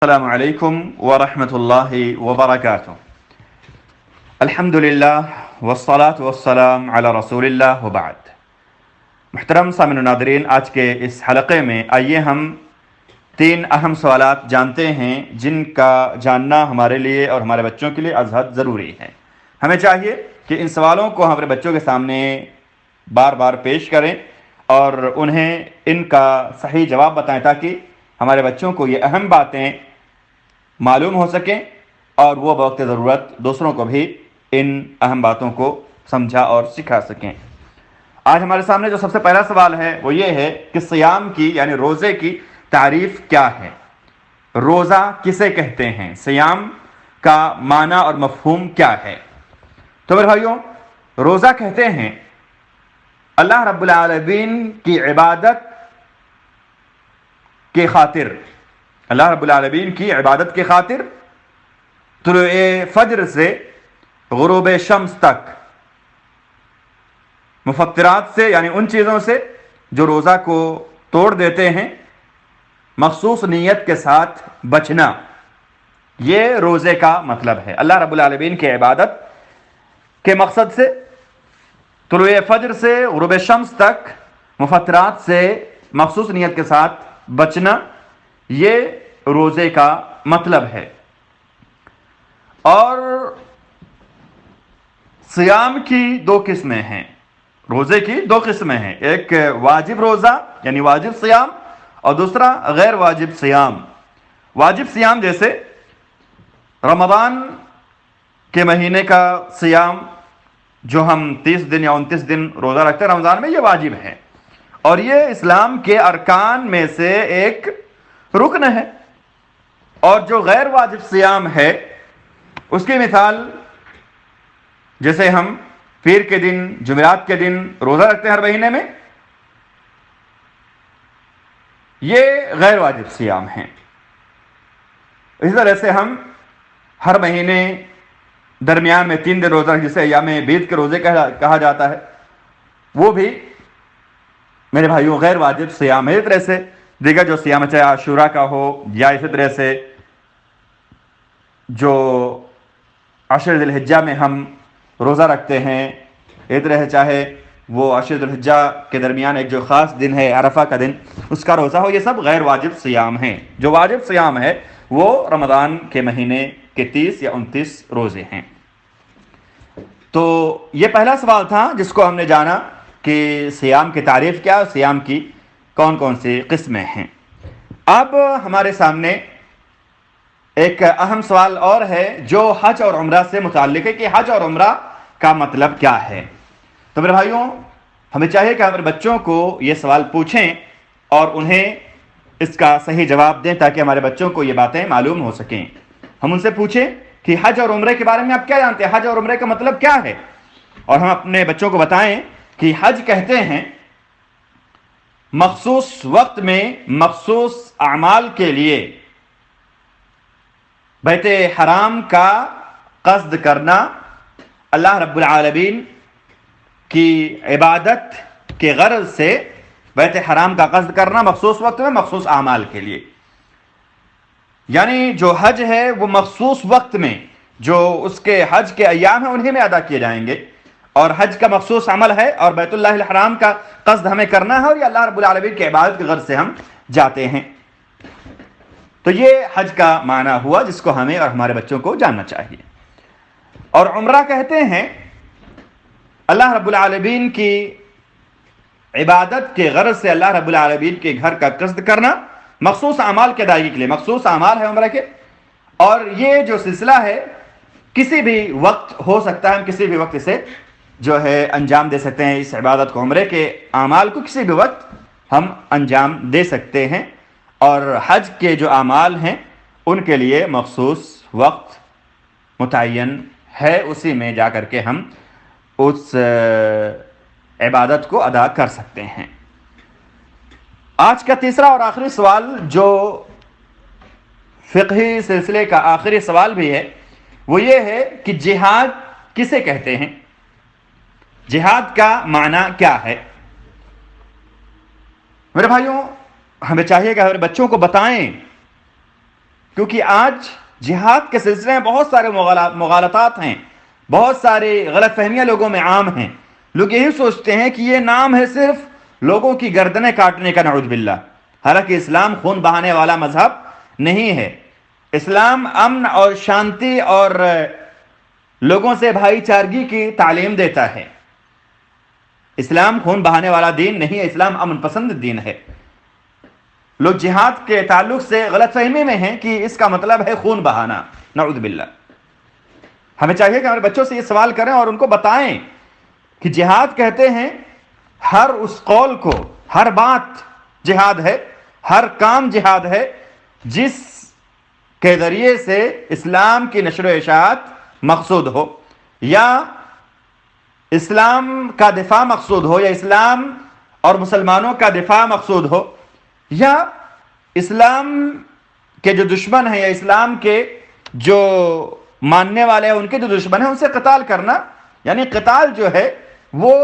السلام علیکم ورحمۃ اللہ وبرکاتہ۔ الحمدللہ والصلاة والسلام علی رسول اللہ وبعد۔ محترم سامعین و ناظرین، آج کے اس حلقے میں آئیے ہم 3 اہم سوالات جانتے ہیں جن کا جاننا ہمارے لیے اور ہمارے بچوں کے لیے از حد ضروری ہے۔ ہمیں چاہیے کہ ان سوالوں کو ہمارے بچوں کے سامنے بار بار پیش کریں اور انہیں ان کا صحیح جواب بتائیں تاکہ ہمارے بچوں کو یہ اہم باتیں معلوم ہو سکیں اور وہ بوقت ضرورت دوسروں کو بھی ان اہم باتوں کو سمجھا اور سکھا سکیں۔ آج ہمارے سامنے جو سب سے پہلا سوال ہے وہ یہ ہے کہ صیام کی یعنی روزے کی تعریف کیا ہے؟ روزہ کسے کہتے ہیں؟ صیام کا معنی اور مفہوم کیا ہے؟ تو میرے بھائیوں، روزہ کہتے ہیں اللہ رب العالمین کی عبادت کے خاطر، اللہ رب العالمین کی عبادت کے خاطر طلوع فجر سے غروب شمس تک مفطرات سے یعنی ان چیزوں سے جو روزہ کو توڑ دیتے ہیں مخصوص نیت کے ساتھ بچنا، یہ روزے کا مطلب ہے۔ اللہ رب العالمین کی عبادت کے مقصد سے طلوع فجر سے غروب شمس تک مفطرات سے مخصوص نیت کے ساتھ بچنا، یہ روزے کا مطلب ہے۔ اور صیام کی 2 قسمیں ہیں، روزے کی 2 قسمیں ہیں، ایک واجب روزہ یعنی واجب صیام اور دوسرا غیر واجب صیام۔ واجب صیام جیسے رمضان کے مہینے کا صیام جو ہم 30 دن یا 29 دن روزہ رکھتے ہیں رمضان میں، یہ واجب ہے اور یہ اسلام کے ارکان میں سے ایک رکن ہے۔ اور جو غیر واجب صیام ہے اس کی مثال جیسے ہم پیر کے دن، جمعرات کے دن روزہ رکھتے ہیں ہر مہینے میں، یہ غیر واجب صیام ہیں۔ اسی طرح سے ہم ہر مہینے درمیان میں 3 دن روزہ جسے ایام بیض کے روزے کہا جاتا ہے، وہ بھی میرے بھائیوں غیر واجب صیام ہے۔ اس طرح سے دیگر جو صیام چاہے عاشورہ کا ہو یا اسی طرح سے جو عشر ذی الحجہ میں ہم روزہ رکھتے ہیں، اسی طرح سے چاہے وہ عشر ذی الحجہ کے درمیان ایک جو خاص دن ہے عرفہ کا دن، اس کا روزہ ہو، یہ سب غیر واجب صیام ہیں۔ جو واجب صیام ہے وہ رمضان کے مہینے کے 30 یا 29 روزے ہیں۔ تو یہ پہلا سوال تھا جس کو ہم نے جانا کہ صیام کی تعریف کیا، صیام کی کون کون سی قسمیں ہیں۔ اب ہمارے سامنے ایک اہم سوال اور ہے جو حج اور عمرہ سے متعلق ہے کہ حج اور عمرہ کا مطلب کیا ہے۔ تو میرے بھائیوں، ہمیں چاہیے کہ ہمارے بچوں کو یہ سوال پوچھیں اور انہیں اس کا صحیح جواب دیں تاکہ ہمارے بچوں کو یہ باتیں معلوم ہو سکیں۔ ہم ان سے پوچھیں کہ حج اور عمرے کے بارے میں آپ کیا جانتے ہیں، حج اور عمرے کا مطلب کیا ہے، اور ہم اپنے بچوں کو بتائیں کہ حج کہتے ہیں مخصوص وقت میں مخصوص اعمال کے لیے بیت حرام کا قصد کرنا، اللہ رب العالمین کی عبادت کے غرض سے بیت حرام کا قصد کرنا مخصوص وقت میں مخصوص اعمال کے لیے۔ یعنی جو حج ہے وہ مخصوص وقت میں جو اس کے حج کے ایام ہیں انہی میں ادا کیے جائیں گے، اور حج کا مخصوص عمل ہے اور بیت اللہ الحرام کا قصد ہمیں کرنا ہے، اور یہ اللہ رب العالمین کی عبادت کے غرض سے ہم جاتے ہیں۔ تو یہ حج کا معنی ہوا جس کو ہمیں اور ہمارے بچوں کو جاننا چاہیے۔ اور عمرہ کہتے ہیں اللہ رب العالمین کی عبادت کے غرض سے اللہ رب العالمین کے گھر کا قصد کرنا مخصوص اعمال کے ادائیگی کے لیے، مخصوص اعمال ہے عمرہ کے، اور یہ جو سلسلہ ہے کسی بھی وقت ہو سکتا ہے، ہم کسی بھی وقت اسے جو ہے انجام دے سکتے ہیں، اس عبادت کو، عمرے کے اعمال کو کسی بھی وقت ہم انجام دے سکتے ہیں، اور حج کے جو اعمال ہیں ان کے لیے مخصوص وقت متعین ہے، اسی میں جا کر کے ہم اس عبادت کو ادا کر سکتے ہیں۔ آج کا تیسرا اور آخری سوال جو فقہی سلسلے کا آخری سوال بھی ہے وہ یہ ہے کہ جہاد کسے کہتے ہیں، جہاد کا معنی کیا ہے۔ میرے بھائیوں، ہمیں چاہیے کہ ہمارے بچوں کو بتائیں کیونکہ آج جہاد کے سلسلے میں بہت سارے مغالطات ہیں، بہت سارے غلط فہمیاں لوگوں میں عام ہیں. لوگ یہی سوچتے ہیں کہ یہ نام ہے صرف لوگوں کی گردنیں کاٹنے کا، نعوذ باللہ. حالانکہ اسلام خون بہانے والا مذہب نہیں ہے. اسلام امن اور شانتی اور لوگوں سے بھائی چارگی کی تعلیم دیتا ہے. اسلام خون بہانے والا دین نہیں ہے، اسلام امن پسند دین ہے. لوگ جہاد کے تعلق سے غلط فہمی میں ہیں کہ اس کا مطلب ہے خون بہانا، نعوذ باللہ. ہمیں چاہیے کہ ہمارے بچوں سے یہ سوال کریں اور ان کو بتائیں کہ جہاد کہتے ہیں ہر اس قول کو، ہر بات جہاد ہے، ہر کام جہاد ہے جس کے ذریعے سے اسلام کی نشر و اشاعت مقصود ہو، یا اسلام کا دفاع مقصود ہو، یا اسلام اور مسلمانوں کا دفاع مقصود ہو، یا اسلام کے جو دشمن ہیں یا اسلام کے جو ماننے والے ہیں ان کے جو دشمن ہیں ان سے قتال کرنا. یعنی قتال جو ہے وہ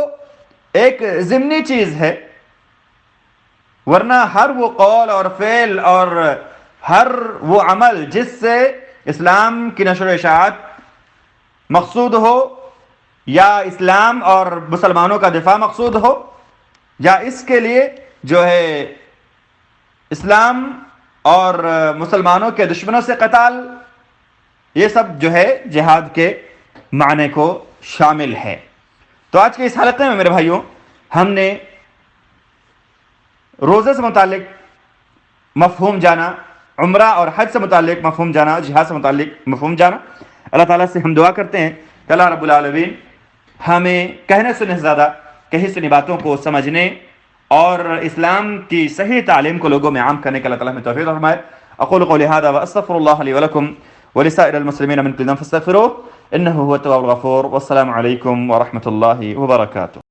ایک ضمنی چیز ہے، ورنہ ہر وہ قول اور فعل اور ہر وہ عمل جس سے اسلام کی نشر و اشاعت مقصود ہو، یا اسلام اور مسلمانوں کا دفاع مقصود ہو، یا اس کے لیے جو ہے اسلام اور مسلمانوں کے دشمنوں سے قتال، یہ سب جو ہے جہاد کے معنی کو شامل ہے. تو آج کے اس حلقے میں میرے بھائیوں ہم نے روزے سے متعلق مفہوم جانا، عمرہ اور حج سے متعلق مفہوم جانا، جہاد سے متعلق مفہوم جانا. اللہ تعالیٰ سے ہم دعا کرتے ہیں کہ اللہ رب العالمین ہمیں کہنے سننے سے زیادہ کہی سنی باتوں کو سمجھنے اور اسلام کی صحیح تعلیم کو لوگوں میں عام کرنے کا اللہ تعالیٰ ہمیں توفیق فرمائے. اقول قولی ھذا واستغفر اللہ لی ولکم ولسائر المسلمین من کل ذنب فاستغفروه انه هو التواب الغفور. والسلام علیکم ورحمۃ اللہ وبرکاتہ.